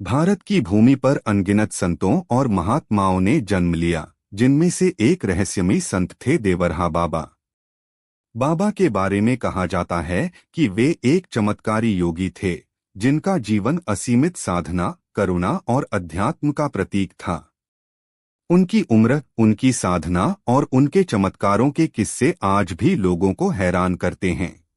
भारत की भूमि पर अनगिनत संतों और महात्माओं ने जन्म लिया, जिनमें से एक रहस्यमयी संत थे देवरहा बाबा। बाबा के बारे में कहा जाता है कि वे एक चमत्कारी योगी थे, जिनका जीवन असीमित साधना, करुणा और अध्यात्म का प्रतीक था। उनकी उम्र, उनकी साधना और उनके चमत्कारों के किस्से आज भी लोगों को हैरान करते हैं।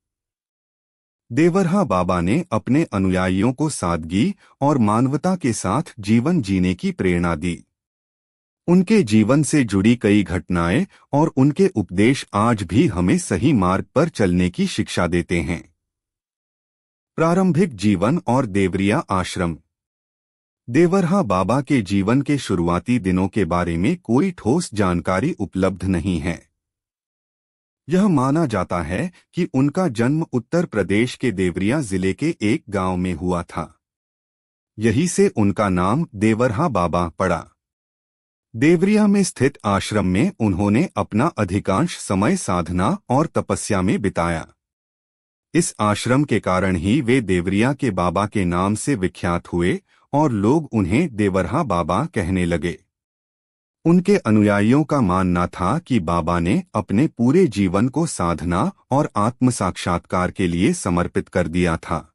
देवरहा बाबा ने अपने अनुयायियों को सादगी और मानवता के साथ जीवन जीने की प्रेरणा दी। उनके जीवन से जुड़ी कई घटनाएं और उनके उपदेश आज भी हमें सही मार्ग पर चलने की शिक्षा देते हैं। प्रारंभिक जीवन और देवरिया आश्रम। देवरहा बाबा के जीवन के शुरुआती दिनों के बारे में कोई ठोस जानकारी उपलब्ध नहीं है। यह माना जाता है कि उनका जन्म उत्तर प्रदेश के देवरिया जिले के एक गांव में हुआ था। यहीं से उनका नाम देवरहा बाबा पड़ा। देवरिया में स्थित आश्रम में उन्होंने अपना अधिकांश समय साधना और तपस्या में बिताया। इस आश्रम के कारण ही वे देवरिया के बाबा के नाम से विख्यात हुए और लोग उन्हें देवरहा बाबा कहने लगे। उनके अनुयायियों का मानना था कि बाबा ने अपने पूरे जीवन को साधना और आत्म साक्षात्कार के लिए समर्पित कर दिया था।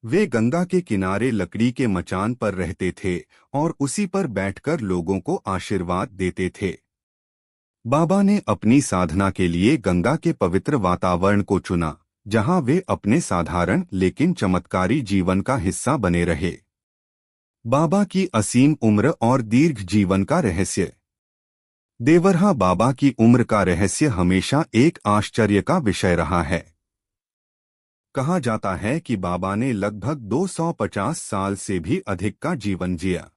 वे गंगा के किनारे लकड़ी के मचान पर रहते थे और उसी पर बैठकर लोगों को आशीर्वाद देते थे। बाबा ने अपनी साधना के लिए गंगा के पवित्र वातावरण को चुना, जहां वे अपने साधारण लेकिन चमत्कारी जीवन का हिस्सा बने रहे। बाबा की असीम उम्र और दीर्घ जीवन का रहस्य। देवरहा बाबा की उम्र का रहस्य हमेशा एक आश्चर्य का विषय रहा है। कहा जाता है कि बाबा ने लगभग 250 साल से भी अधिक का जीवन जिया।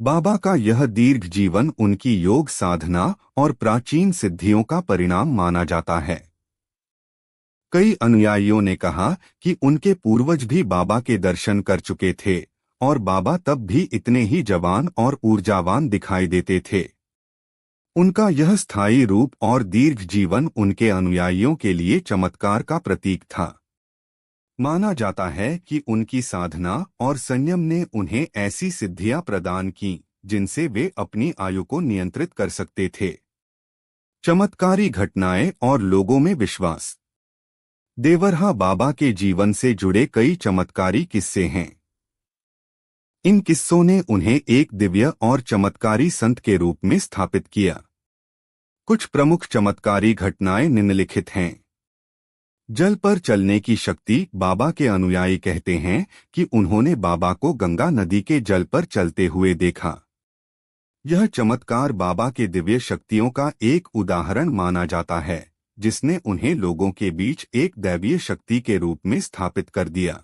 बाबा का यह दीर्घ जीवन उनकी योग साधना और प्राचीन सिद्धियों का परिणाम माना जाता है। कई अनुयायियों ने कहा कि उनके पूर्वज भी बाबा के दर्शन कर चुके थे और बाबा तब भी इतने ही जवान और ऊर्जावान दिखाई देते थे। उनका यह स्थायी रूप और दीर्घ जीवन उनके अनुयायियों के लिए चमत्कार का प्रतीक था। माना जाता है कि उनकी साधना और संयम ने उन्हें ऐसी सिद्धियां प्रदान की जिनसे वे अपनी आयु को नियंत्रित कर सकते थे। चमत्कारी घटनाएं और लोगों में विश्वास। देवरहा बाबा के जीवन से जुड़े कई चमत्कारी किस्से हैं। इन किस्सों ने उन्हें एक दिव्य और चमत्कारी संत के रूप में स्थापित किया। कुछ प्रमुख चमत्कारी घटनाएं निम्नलिखित हैं। जल पर चलने की शक्ति। बाबा के अनुयायी कहते हैं कि उन्होंने बाबा को गंगा नदी के जल पर चलते हुए देखा। यह चमत्कार बाबा के दिव्य शक्तियों का एक उदाहरण माना जाता है, जिसने उन्हें लोगों के बीच एक दैवीय शक्ति के रूप में स्थापित कर दिया।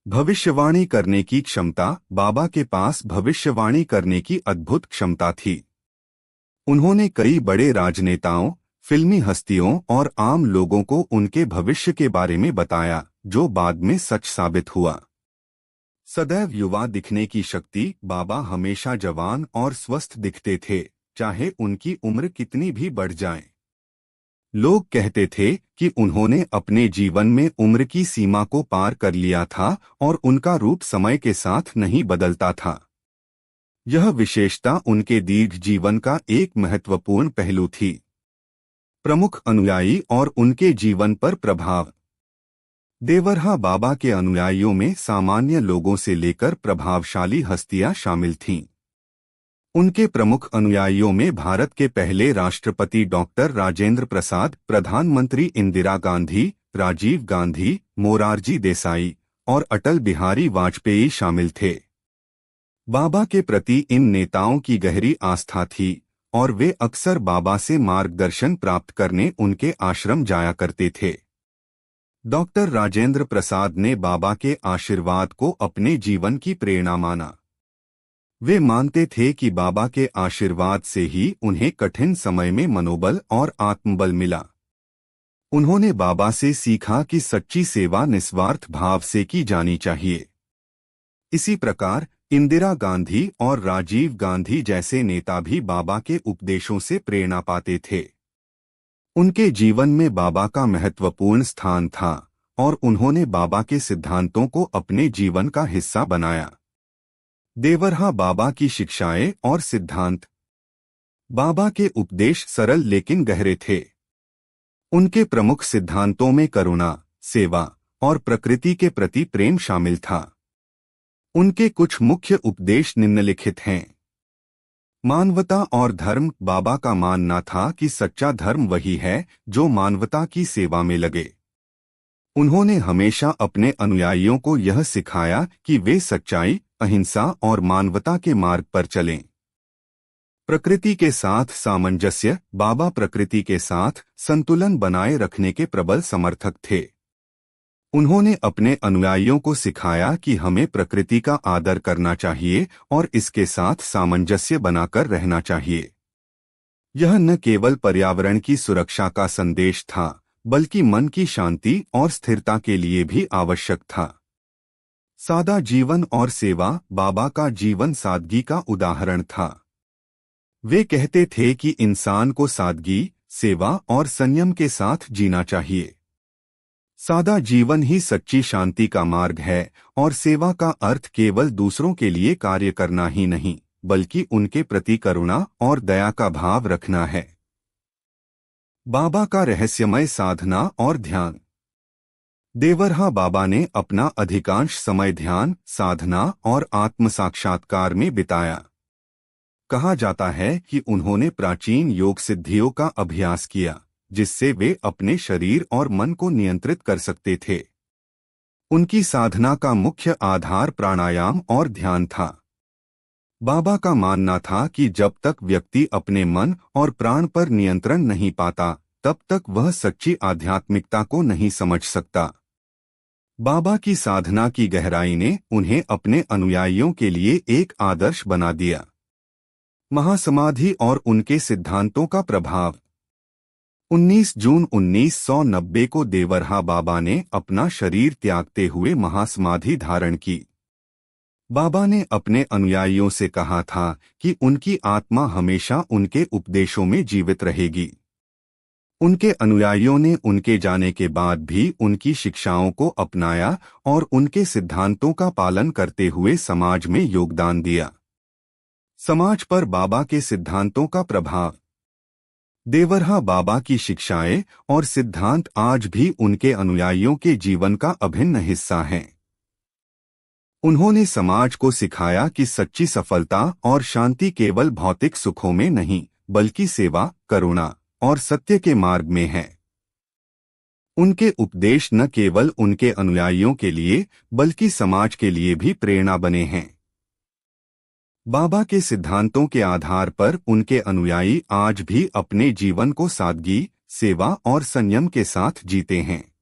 भविष्यवाणी करने की क्षमता। बाबा के पास भविष्यवाणी करने की अद्भुत क्षमता थी। उन्होंने कई बड़े राजनेताओं, फिल्मी हस्तियों और आम लोगों को उनके भविष्य के बारे में बताया, जो बाद में सच साबित हुआ। सदैव युवा दिखने की शक्ति। बाबा हमेशा जवान और स्वस्थ दिखते थे, चाहे उनकी उम्र कितनी भी बढ़ जाए। लोग कहते थे कि उन्होंने अपने जीवन में उम्र की सीमा को पार कर लिया था और उनका रूप समय के साथ नहीं बदलता था। यह विशेषता उनके दीर्घ जीवन का एक महत्वपूर्ण पहलू थी। प्रमुख अनुयायी और उनके जीवन पर प्रभाव। देवरहा बाबा के अनुयायियों में सामान्य लोगों से लेकर प्रभावशाली हस्तियां शामिल थीं। उनके प्रमुख अनुयायियों में भारत के पहले राष्ट्रपति डॉक्टर राजेंद्र प्रसाद, प्रधानमंत्री इंदिरा गांधी, राजीव गांधी, मोरारजी देसाई और अटल बिहारी वाजपेयी शामिल थे। बाबा के प्रति इन नेताओं की गहरी आस्था थी और वे अक्सर बाबा से मार्गदर्शन प्राप्त करने उनके आश्रम जाया करते थे। डॉक्टर राजेंद्र प्रसाद ने बाबा के आशीर्वाद को अपने जीवन की प्रेरणा माना। वे मानते थे कि बाबा के आशीर्वाद से ही उन्हें कठिन समय में मनोबल और आत्मबल मिला। उन्होंने बाबा से सीखा कि सच्ची सेवा निस्वार्थ भाव से की जानी चाहिए। इसी प्रकार इंदिरा गांधी और राजीव गांधी जैसे नेता भी बाबा के उपदेशों से प्रेरणा पाते थे। उनके जीवन में बाबा का महत्वपूर्ण स्थान था और उन्होंने बाबा के सिद्धांतों को अपने जीवन का हिस्सा बनाया। देवरहा बाबा की शिक्षाएं और सिद्धांत। बाबा के उपदेश सरल लेकिन गहरे थे। उनके प्रमुख सिद्धांतों में करुणा, सेवा और प्रकृति के प्रति प्रेम शामिल था। उनके कुछ मुख्य उपदेश निम्नलिखित हैं। मानवता और धर्म। बाबा का मानना था कि सच्चा धर्म वही है जो मानवता की सेवा में लगे। उन्होंने हमेशा अपने अनुयायियों को यह सिखाया कि वे सच्चाई, अहिंसा और मानवता के मार्ग पर चलें। प्रकृति के साथ सामंजस्य। बाबा प्रकृति के साथ संतुलन बनाए रखने के प्रबल समर्थक थे। उन्होंने अपने अनुयायियों को सिखाया कि हमें प्रकृति का आदर करना चाहिए और इसके साथ सामंजस्य बनाकर रहना चाहिए। यह न केवल पर्यावरण की सुरक्षा का संदेश था, बल्कि मन की शांति और स्थिरता के लिए भी आवश्यक था। सादा जीवन और सेवा। बाबा का जीवन सादगी का उदाहरण था। वे कहते थे कि इंसान को सादगी, सेवा और संयम के साथ जीना चाहिए। सादा जीवन ही सच्ची शांति का मार्ग है और सेवा का अर्थ केवल दूसरों के लिए कार्य करना ही नहीं, बल्कि उनके प्रति करुणा और दया का भाव रखना है। बाबा का रहस्यमय साधना और ध्यान। देवरहा बाबा ने अपना अधिकांश समय ध्यान, साधना और आत्म साक्षात्कार में बिताया। कहा जाता है कि उन्होंने प्राचीन योग सिद्धियों का अभ्यास किया, जिससे वे अपने शरीर और मन को नियंत्रित कर सकते थे। उनकी साधना का मुख्य आधार प्राणायाम और ध्यान था। बाबा का मानना था कि जब तक व्यक्ति अपने मन और प्राण पर नियंत्रण नहीं पाता, तब तक वह सच्ची आध्यात्मिकता को नहीं समझ सकता। बाबा की साधना की गहराई ने उन्हें अपने अनुयायियों के लिए एक आदर्श बना दिया। महासमाधि और उनके सिद्धांतों का प्रभाव। 19 जून 1990 को देवरहा बाबा ने अपना शरीर त्यागते हुए महासमाधि धारण की। बाबा ने अपने अनुयायियों से कहा था कि उनकी आत्मा हमेशा उनके उपदेशों में जीवित रहेगी। उनके अनुयायियों ने उनके जाने के बाद भी उनकी शिक्षाओं को अपनाया और उनके सिद्धांतों का पालन करते हुए समाज में योगदान दिया। समाज पर बाबा के सिद्धांतों का प्रभाव। देवरहा बाबा की शिक्षाएं और सिद्धांत आज भी उनके अनुयायियों के जीवन का अभिन्न हिस्सा हैं। उन्होंने समाज को सिखाया कि सच्ची सफलता और शांति केवल भौतिक सुखों में नहीं, बल्कि सेवा, करुणा और सत्य के मार्ग में है। उनके उपदेश न केवल उनके अनुयायियों के लिए, बल्कि समाज के लिए भी प्रेरणा बने हैं। बाबा के सिद्धांतों के आधार पर उनके अनुयायी आज भी अपने जीवन को सादगी, सेवा और संयम के साथ जीते हैं।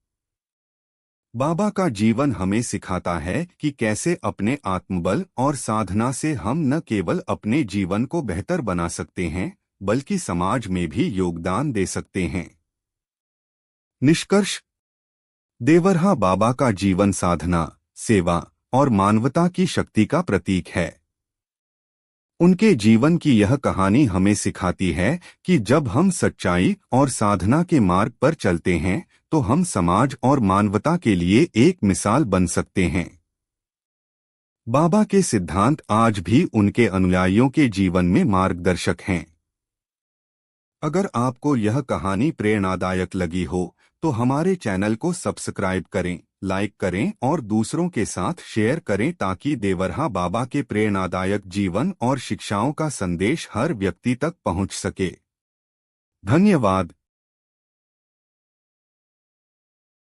बाबा का जीवन हमें सिखाता है कि कैसे अपने आत्मबल और साधना से हम न केवल अपने जीवन को बेहतर बना सकते हैं, बल्कि समाज में भी योगदान दे सकते हैं। निष्कर्ष। देवरहा बाबा का जीवन साधना, सेवा और मानवता की शक्ति का प्रतीक है। उनके जीवन की यह कहानी हमें सिखाती है कि जब हम सच्चाई और साधना के मार्ग पर चलते हैं, तो हम समाज और मानवता के लिए एक मिसाल बन सकते हैं। बाबा के सिद्धांत आज भी उनके अनुयायियों के जीवन में मार्गदर्शक हैं। अगर आपको यह कहानी प्रेरणादायक लगी हो, तो हमारे चैनल को सब्सक्राइब करें, लाइक करें और दूसरों के साथ शेयर करें ताकि देवरहा बाबा के प्रेरणादायक जीवन और शिक्षाओं का संदेश हर व्यक्ति तक पहुंच सके। धन्यवाद।